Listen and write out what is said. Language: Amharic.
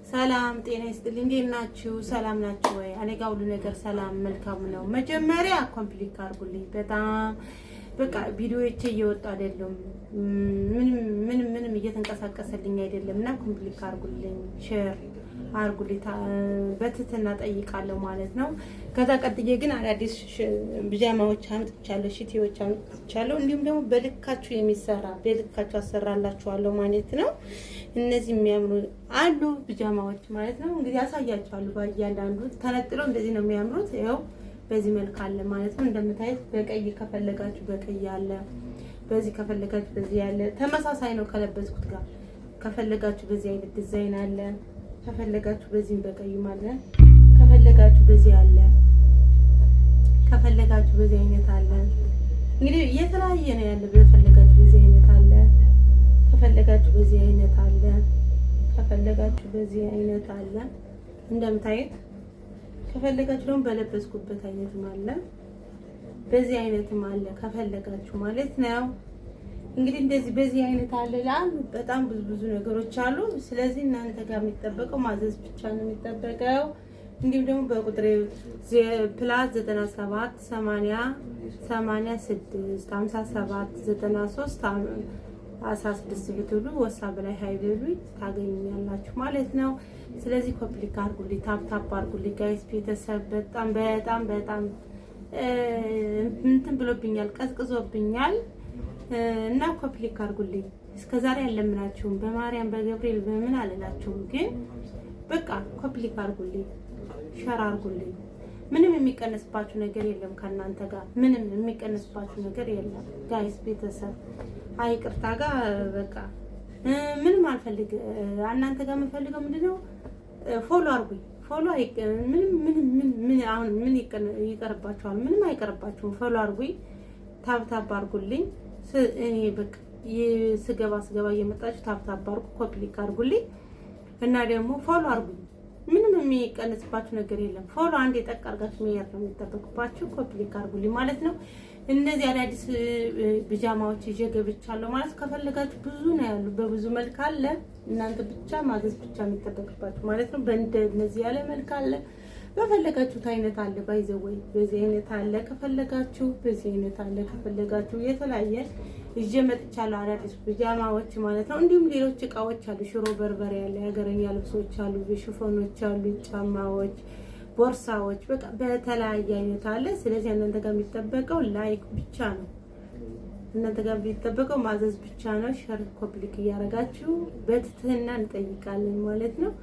ሰላም ጤና ይስጥልኝ። እንዴት ናችሁ? ሰላም ናችሁ ወይ? እኔ ጋር ሁሉ ነገር ሰላም መልካም ነው። መጀመሪያ ኮምፕሊት አድርጉልኝ። በጣም በቃ ቪዲዮዎቼ እየወጡ አይደለም፣ ምንም እየተንቀሳቀሰልኝ አይደለም እና ኮምፕሊት አድርጉልኝ፣ ሼር አድርጉልኝ በትህትና ጠይቃለሁ ማለት ነው። ከዛ ቀጥዬ ግን አዳዲስ ቢጃማዎች አምጥቻለሁ፣ ሽቲዎች አምጥቻለሁ። እንዲሁም ደግሞ በልካችሁ የሚሰራ በልካችሁ አሰራላችኋለሁ ማለት ነው። እነዚህ የሚያምሩ አሉ ቢጃማዎች ማለት ነው። እንግዲህ ያሳያችኋለሁ። በእያንዳንዱ ተነጥለው እንደዚህ ነው የሚያምሩት። ይኸው በዚህ መልክ አለ ማለት ነው። እንደምታዩት በቀይ ከፈለጋችሁ በቀይ አለ፣ በዚህ ከፈለጋችሁ በዚህ አለ። ተመሳሳይ ነው ከለበስኩት ጋር። ከፈለጋችሁ በዚህ አይነት ዲዛይን አለ፣ ከፈለጋችሁ በዚህም በቀይም አለ፣ ከፈለጋችሁ በዚህ አለ፣ ከፈለጋችሁ በዚህ አይነት አለ። እንግዲህ የተለያየ ነው ያለ። በፈለጋችሁ በዚህ አይነት አለ፣ ከፈለጋችሁ በዚህ አይነት አለ፣ ከፈለጋችሁ በዚህ አይነት አለ። እንደምታዩት ከፈለጋችሁ ደግሞ በለበስኩበት አይነትም አለ፣ በዚህ አይነትም አለ ከፈለጋችሁ ማለት ነው። እንግዲህ እንደዚህ በዚህ አይነት አለ። በጣም ብዙ ነገሮች አሉ። ስለዚህ እናንተ ጋር የሚጠበቀው ማዘዝ ብቻ ነው የሚጠበቀው። እንዲሁም ደግሞ በቁጥሬ ፕላስ 97 80 86 57 93 16 ብትሉ ወሳብ ላይ ሃይቤሉ ታገኙኛላችሁ ማለት ነው። ስለዚህ ኮምፕሊት አድርጉልኝ፣ ታፕ አድርጉልኝ ጋይስ ቤተሰብ። በጣም እንትን ብሎብኛል፣ ቀዝቅዞብኛል እና ኮምፕሊት አድርጉልኝ። እስከዛሬ አልለምናችሁም፣ በማርያም በገብርኤል በምን አልላችሁም፣ ግን በቃ ኮምፕሊት አድርጉልኝ፣ ሸር አድርጉልኝ። ምንም የሚቀነስባችሁ ነገር የለም ከእናንተ ጋር ምንም የሚቀነስባችሁ ነገር የለም ጋይስ ቤተሰብ። አይቅርታ ጋር በቃ ምንም አልፈልግ። እናንተ ጋር የምፈልገው ምንድነው? ፎሎ አድርጉኝ። ፎሎ ምን አሁን ምን ይቀርባችኋል? ምንም አይቀርባችሁም። ፎሎ አድርጉኝ፣ ታፕ አድርጉልኝ። እኔ በቃ ስገባ እየመጣችሁ ታፕ አድርጉ፣ ኮምፕሊት አድርጉልኝ እና ደግሞ ፎሎ አድርጉኝ። ምንም የሚቀንስባችሁ ነገር የለም። ፎሎ አንድ የጠቅ አድርጋችሁ መያዝ ነው የሚጠበቅባችሁ። ኮምፕሊት አድርጉልኝ ማለት ነው። እነዚህ አዳዲስ ቢጃማዎች ይዤ ገብቻለሁ ማለት ከፈለጋችሁ ብዙ ነው ያሉ፣ በብዙ መልክ አለ። እናንተ ብቻ ማዘዝ ብቻ የሚጠበቅባችሁ ማለት ነው። በእነዚህ ያለ መልክ አለ፣ በፈለጋችሁት አይነት አለ። ባይዘወይ በዚህ አይነት አለ፣ ከፈለጋችሁ በዚህ አይነት አለ፣ ከፈለጋችሁ የተለያየ ይዤ መጥቻለሁ አዳዲስ ቢጃማዎች ማለት ነው። እንዲሁም ሌሎች እቃዎች አሉ። ሽሮ በርበሬ አለ፣ የሀገረኛ ልብሶች አሉ፣ ሽፎኖች አሉ፣ ጫማዎች፣ ቦርሳዎች፣ በቃ በተለያየ አይነት አለ። ስለዚህ እናንተ ጋር የሚጠበቀው ላይክ ብቻ ነው። እናንተ ጋር የሚጠበቀው ማዘዝ ብቻ ነው። ሸር ኮምፕሊት እያደረጋችሁ በትህትና እንጠይቃለን ማለት ነው።